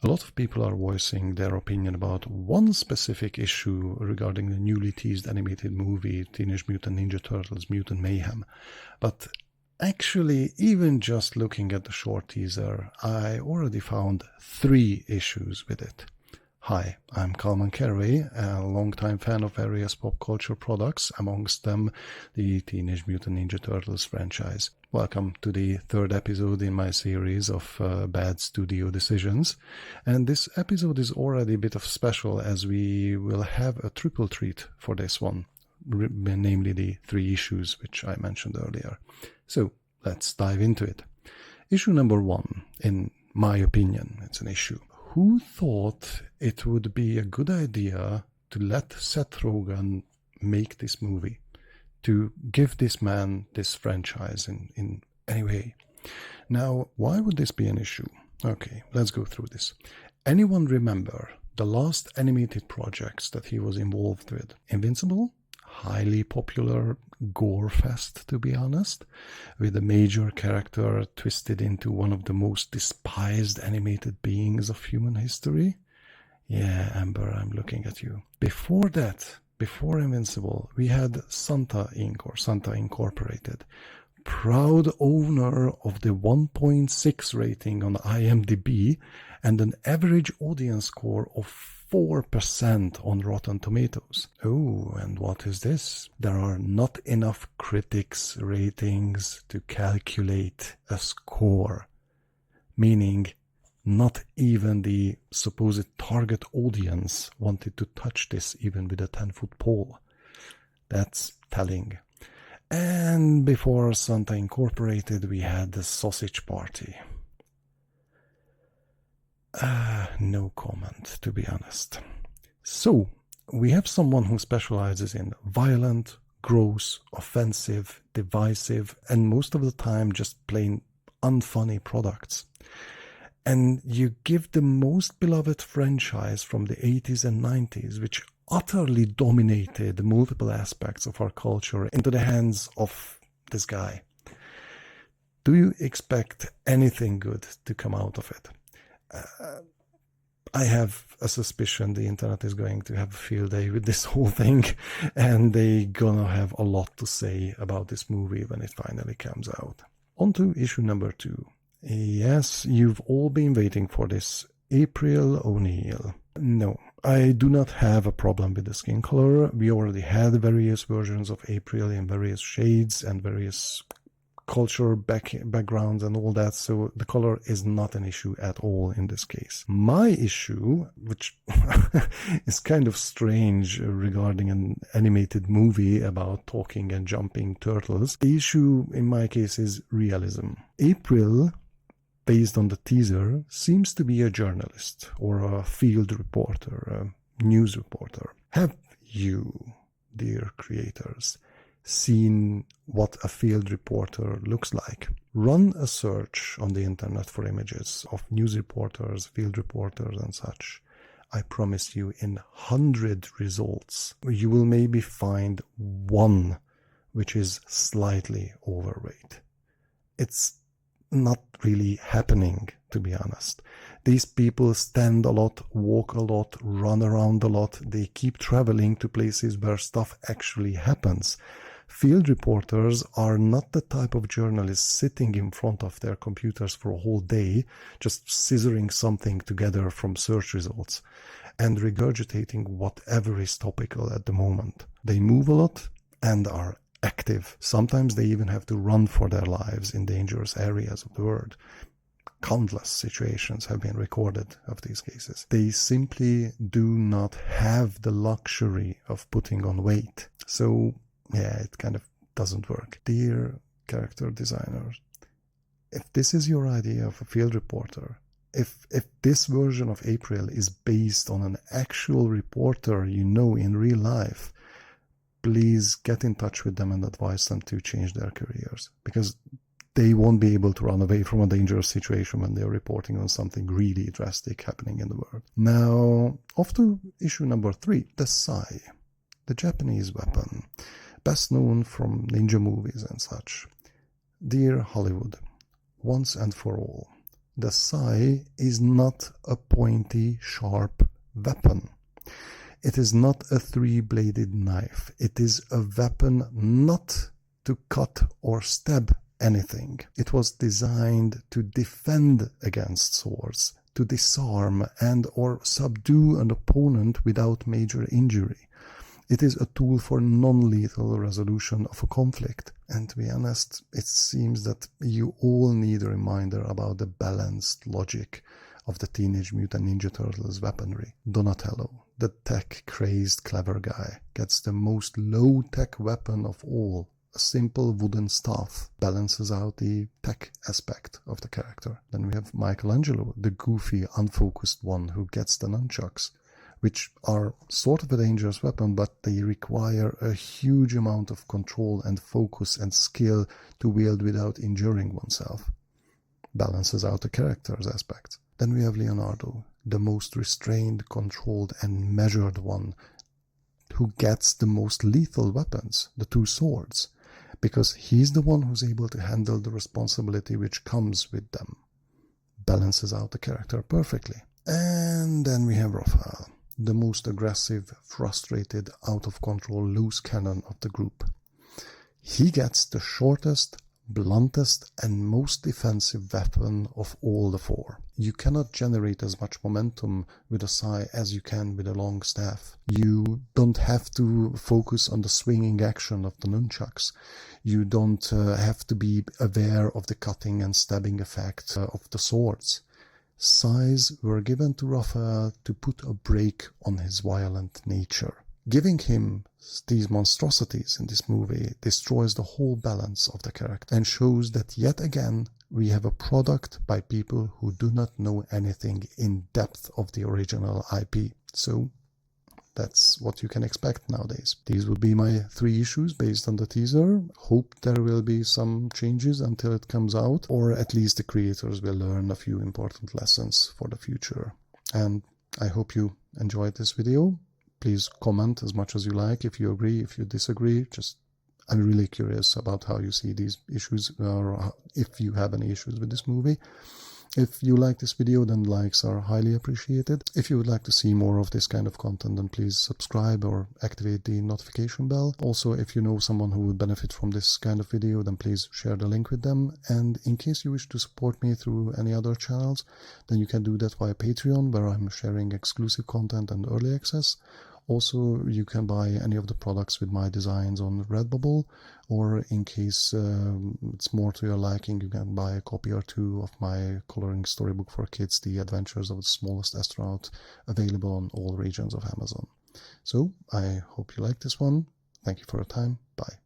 A lot of people are voicing their opinion about one specific issue regarding the newly teased animated movie Teenage Mutant Ninja Turtles Mutant Mayhem. But actually, even just looking at the short teaser, I already found 3 issues with it. Hi, I'm Kalman Carey, a longtime fan of various pop culture products, amongst them the Teenage Mutant Ninja Turtles franchise. Welcome to the 3rd episode in my series of bad studio decisions. And this episode is already a bit of special, as we will have a triple treat for this one, namely the 3 issues which I mentioned earlier. So let's dive into it. Issue number 1, in my opinion, it's an issue. Who thought it would be a good idea to let Seth Rogen make this movie? To give this man this franchise in any way? Now, why would this be an issue? Okay, let's go through this. Anyone remember the last animated projects that he was involved with? Invincible? Highly popular gore fest, to be honest, with a major character twisted into one of the most despised animated beings of human history. Yeah, Amber, I'm looking at you. Before that, before Invincible, we had Santa Inc. or Santa Incorporated, proud owner of the 1.6 rating on IMDb and an average audience score of 4% on Rotten Tomatoes. Oh, and what is this? There are not enough critics' ratings to calculate a score, meaning not even the supposed target audience wanted to touch this even with a 10-foot pole. That's telling. And before Santa Incorporated, we had the Sausage Party. No comment, to be honest. So, we have someone who specializes in violent, gross, offensive, divisive, and most of the time just plain unfunny products. And you give the most beloved franchise from the 80s and 90s, which utterly dominated multiple aspects of our culture, into the hands of this guy. Do you expect anything good to come out of it? I have a suspicion the internet is going to have a field day with this whole thing, and they're gonna have a lot to say about this movie when it finally comes out. On to issue number 2. Yes, you've all been waiting for this. April O'Neil. No, I do not have a problem with the skin color. We already had various versions of April in various shades and various culture backgrounds and all that, so the color is not an issue at all in this case. My issue, which is kind of strange regarding an animated movie about talking and jumping turtles, the issue in my case is realism. April, based on the teaser, seems to be a journalist or a field reporter, a news reporter. Have you, dear creators, seen what a field reporter looks like? Run a search on the internet for images of news reporters, field reporters and such. I promise you, in 100 results, you will maybe find one which is slightly overweight. It's not really happening, to be honest. These people stand a lot, walk a lot, run around a lot. They keep traveling to places where stuff actually happens. Field reporters are not the type of journalists sitting in front of their computers for a whole day, just scissoring something together from search results and regurgitating whatever is topical at the moment. They move a lot and are active. Sometimes they even have to run for their lives in dangerous areas of the world. Countless situations have been recorded of these cases. They simply do not have the luxury of putting on weight. So, yeah, it kind of doesn't work. Dear character designers, if this is your idea of a field reporter, if this version of April is based on an actual reporter you know in real life, please get in touch with them and advise them to change their careers, because they won't be able to run away from a dangerous situation when they're reporting on something really drastic happening in the world. Now, off to issue number 3, the sai, the Japanese weapon, best known from ninja movies and such. Dear Hollywood, once and for all, The sai is not a pointy, sharp weapon. It is not a three-bladed knife. It is a weapon not to cut or stab anything. It was designed to defend against swords, to disarm and or subdue an opponent without major injury. It is a tool for non-lethal resolution of a conflict. And to be honest, it seems that you all need a reminder about the balanced logic of the Teenage Mutant Ninja Turtles weaponry. Donatello, the tech-crazed clever guy, gets the most low-tech weapon of all. A simple wooden staff balances out the tech aspect of the character. Then we have Michelangelo, the goofy, unfocused one who gets the nunchucks, which are sort of a dangerous weapon, but they require a huge amount of control and focus and skill to wield without injuring oneself. Balances out the character's aspect. Then we have Leonardo, the most restrained, controlled and measured one, who gets the most lethal weapons, the two swords, because he's the one who's able to handle the responsibility which comes with them. Balances out the character perfectly. And then we have Raphael, the most aggressive, frustrated, out of control loose cannon of the group. He gets the shortest, bluntest and most defensive weapon of all the four. You cannot generate as much momentum with a sai as you can with a long staff. You don't have to focus on the swinging action of the nunchucks. You don't have to be aware of the cutting and stabbing effect of the swords. Sais were given to Raphael to put a brake on his violent nature. Giving him these monstrosities in this movie destroys the whole balance of the character and shows that yet again we have a product by people who do not know anything in depth of the original IP. So that's what you can expect nowadays. These will be my 3 issues based on the teaser. Hope there will be some changes until it comes out, or at least the creators will learn a few important lessons for the future. And I hope you enjoyed this video. Please comment as much as you like, if you agree, if you disagree. I'm really curious about how you see these issues, or if you have any issues with this movie. If you like this video, then likes are highly appreciated. If you would like to see more of this kind of content, then please subscribe or activate the notification bell. Also, if you know someone who would benefit from this kind of video, then please share the link with them. And in case you wish to support me through any other channels, then you can do that via Patreon, where I'm sharing exclusive content and early access. Also, you can buy any of the products with my designs on Redbubble, or in case it's more to your liking, you can buy a copy or 2 of my coloring storybook for kids, The Adventures of the Smallest Astronaut, available on all regions of Amazon. So, I hope you like this one. Thank you for your time. Bye.